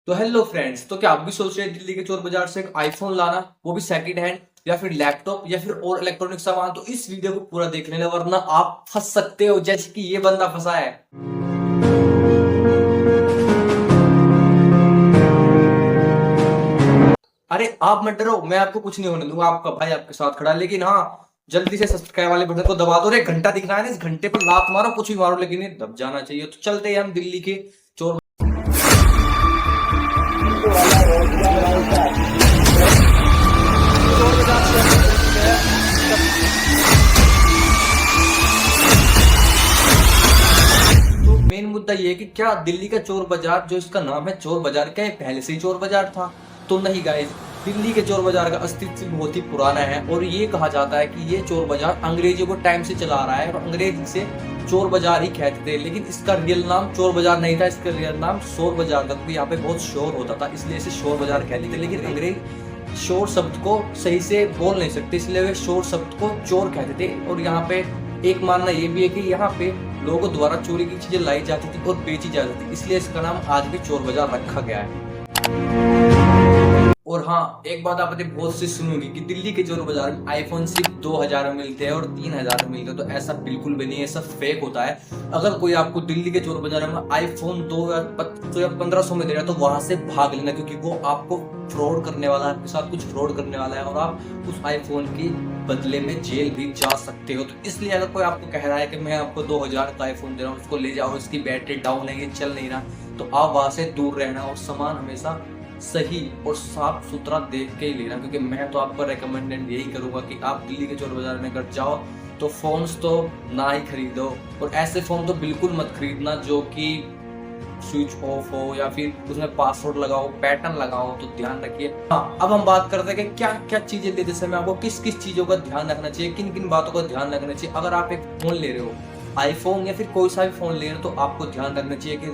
तो hello friends, तो क्या आप भी सोच रहे हैं दिल्ली के चोर बाजार से एक आईफोन लाना, वो भी सेकंड हैंड, या फिर लैपटॉप या फिर और इलेक्ट्रॉनिक सामान? तो इस वीडियो को पूरा देख लेना, वरना आप फंस सकते हो जैसे कि ये बंदा फंसा है। अरे आप मत डरो, मैं आपको कुछ नहीं होने दूंगा, आपका भाई आपके साथ खड़ा है। लेकिन हाँ, जल्दी से सब्सक्राइब वाले बटन को दबा दो। रे घंटा दिख रहा है ना, इस घंटे पर लात मारो, कुछ भी मारो, लेकिन ये दब जाना चाहिए। तो चलते हैं हम दिल्ली के चोर बाजार से। तो मेन मुद्दा ये है कि क्या दिल्ली का चोर बाजार, जो इसका नाम है चोर बाजार, क्या ये पहले से ही चोर बाजार था? तो नहीं गाइस, दिल्ली के चोर बाजार का अस्तित्व बहुत ही पुराना है। और ये कहा जाता है कि ये चोर बाजार अंग्रेजों को टाइम से चला रहा है, और अंग्रेज इसे चोर बाजार ही कहते थे। लेकिन इसका रियल नाम चोर बाजार नहीं था, इसका रियल नाम शोर बाजार था, क्योंकि यहाँ पे बहुत शोर होता था, इसलिए इसे शोर बाजार कहते थे। लेकिन अंग्रेज शोर शब्द को सही से बोल नहीं सकते, इसलिए वे शोर शब्द को चोर कहते थे। और यहाँ पे एक मानना ये भी है कि यहाँ पे लोगों द्वारा चोरी की चीजें लाई जाती थी और बेची जाती थी, इसलिए इसका नाम आज भी चोर बाजार रखा गया है। और हाँ, एक बात आपने बहुत सी सुनी होगी कि दिल्ली के चोर बाजार में आईफोन सिर्फ 2000 में मिलते हैं और 3000 में मिलते हैं। तो ऐसा बिल्कुल भी नहीं है, सब फेक होता है। अगर कोई आपको दिल्ली के चोर बाजार में आईफोन 2 या 1500 में दे रहा है, तो वहां से भाग लेना, क्योंकि वो आपको फ्रॉड करने वाला है, आपके साथ कुछ फ्रॉड करने वाला है, और आप उस आईफोन की बदले में जेल भी जा सकते हो। तो इसलिए अगर कोई आपको कह रहा है कि मैं आपको 2000 का आईफोन दे रहा हूँ, उसको ले जाओ, इसकी बैटरी डाउन है, ये चल नहीं रहा, तो आप वहां से दूर रहना और सामान हमेशा सही और साफ सुथरा देख के ही लेना। क्योंकि मैं तो आपको रेकमेंडेड यही करूंगा कि आप दिल्ली के चोर बाजार में अगर जाओ तो फोन्स तो ना ही खरीदो, और ऐसे फोन तो बिल्कुल मत खरीदना जो कि स्विच ऑफ हो या फिर उसमें पासवर्ड लगाओ, पैटर्न लगाओ। तो ध्यान रखिए। हाँ, अब हम बात करते हैं कि क्या क्या चीजें लेते समय आपको किस किस चीजों का ध्यान रखना चाहिए, किन किन बातों का ध्यान रखना चाहिए। अगर आप एक फोन ले रहे हो, आईफोन या फिर कोई सा भी फोन ले रहे हो, तो आपको ध्यान रखना चाहिए कि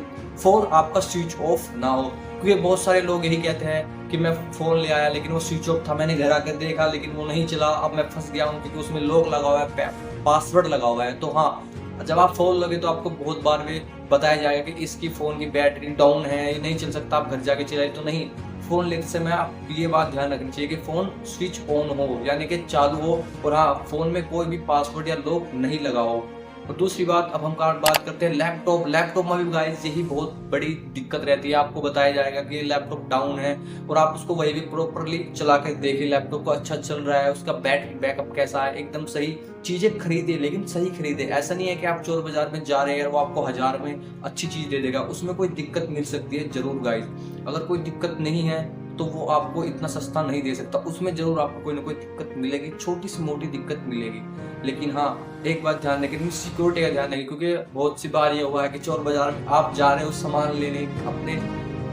फोन आपका स्विच ऑफ ना हो। क्योंकि बहुत सारे लोग यही कहते हैं कि मैं फोन ले आया लेकिन वो स्विच ऑफ था, मैंने घर आकर देखा लेकिन वो नहीं चला, अब मैं फंस गया हूँ, क्योंकि उसमें लॉक लगा हुआ है, पासवर्ड लगा हुआ है। तो हाँ, जब आप फोन लगे तो आपको बहुत बार में बताया जाएगा कि इसकी फोन की बैटरी डाउन है, ये नहीं चल सकता, आप घर जाके चलाए। तो नहीं, फोन लेते समय आप ये बात ध्यान रखनी चाहिए कि फोन स्विच ऑन हो, यानी कि चालू हो, और हाँ, फोन में कोई भी पासवर्ड या लॉक नहीं लगा हो। और दूसरी बात, अब हम बात करते हैं लैपटॉप। लैपटॉप में भी गाइस यही बहुत बड़ी दिक्कत रहती है। आपको बताया जाएगा कि लैपटॉप डाउन है, और आप उसको वही भी प्रॉपरली चला कर देखिए, लैपटॉप को अच्छा चल रहा है, उसका बैटरी बैकअप कैसा है, एकदम सही चीजें खरीदे, लेकिन सही खरीदे। ऐसा नहीं है कि आप चोर बाजार में जा रहे हैं और वो आपको 1000 में अच्छी चीज दे देगा, उसमें कोई दिक्कत मिल सकती है जरूर गाइस। अगर कोई दिक्कत नहीं है तो वो आपको इतना सस्ता नहीं दे सकता, उसमें जरूर आपको कोई ना कोई दिक्कत मिलेगी, छोटी सी मोटी दिक्कत मिलेगी। लेकिन हाँ, एक बात ध्यान रखें, सिक्योरिटी का ध्यान रखें, क्योंकि बहुत सी बार ये हुआ है कि चोर बाजार में आप जा रहे हो सामान लेने, अपने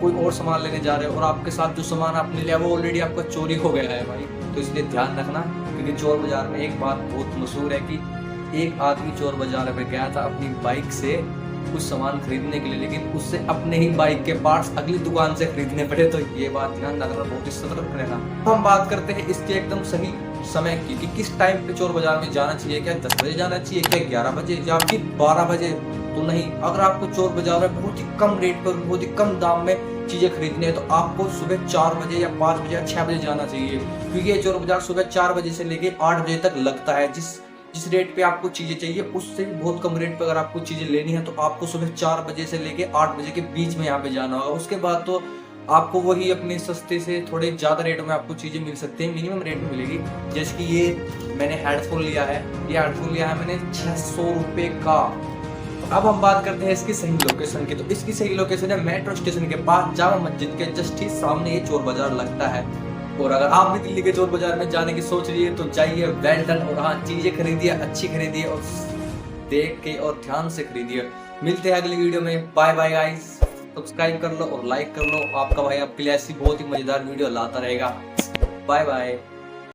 कोई और सामान लेने जा रहे हो, और आपके साथ जो सामान आपने लिया वो ऑलरेडी आपका चोरी हो गया है भाई। तो इसलिए ध्यान रखना, क्योंकि चोर बाजार में एक बात बहुत मशहूर है कि एक आदमी चोर बाजार में गया था अपनी बाइक से कुछ सामान खरीदने के लिए, लेकिन उससे अपने ही बाइक के पार्ट्स अगली दुकान से खरीदने पड़े। तो ये बात ध्यान रखना, बहुत ही सतर्क रहना। हम बात करते हैं इसके एकदम सही समय की कि किस टाइम पे चोर बाजार में जाना चाहिए। क्या 10 बजे जाना चाहिए, क्या 11 बजे, या फिर 12 बजे? तो नहीं, अगर आपको चोर बाजार में बहुत ही कम रेट पर, बहुत ही कम दाम में चीजें खरीदनी है, तो आपको सुबह 4 बजे या 5 बजे या 6 बजे जाना चाहिए। क्योंकि ये चोर बाजार सुबह 4 बजे से लेके 8 बजे तक लगता है। जिस रेट पे आपको चीजें चाहिए उससे बहुत कम रेट पे अगर आपको चीजें लेनी है, तो आपको सुबह 4 बजे से लेके 8 बजे के बीच में यहाँ पे जाना होगा। उसके बाद तो आपको वही अपने सस्ते से थोड़े ज्यादा रेट में आपको चीजें मिल सकती हैं, मिनिमम रेट में मिलेगी। जैसे कि ये मैंने हेडफोन लिया है, मैंने 600 रुपए का। अब हम बात करते हैं इसकी सही लोकेशन की। तो इसकी सही लोकेशन है मेट्रो स्टेशन के पास, जामा मस्जिद के जस्ट ही सामने ये चोर बाजार लगता है। और अगर आप भी दिल्ली के चोर बाजार में जाने की सोच रही है तो जाइए, वेल डन। और हाँ, चीजें खरीदिए, अच्छी खरीदिए, और देख के और ध्यान से खरीदिए। मिलते हैं अगली वीडियो में, बाय बाय गाइस। सब्सक्राइब कर लो और लाइक कर लो, आपका भाई आपके लिए ऐसी बहुत ही मजेदार वीडियो लाता रहेगा। Bye bye.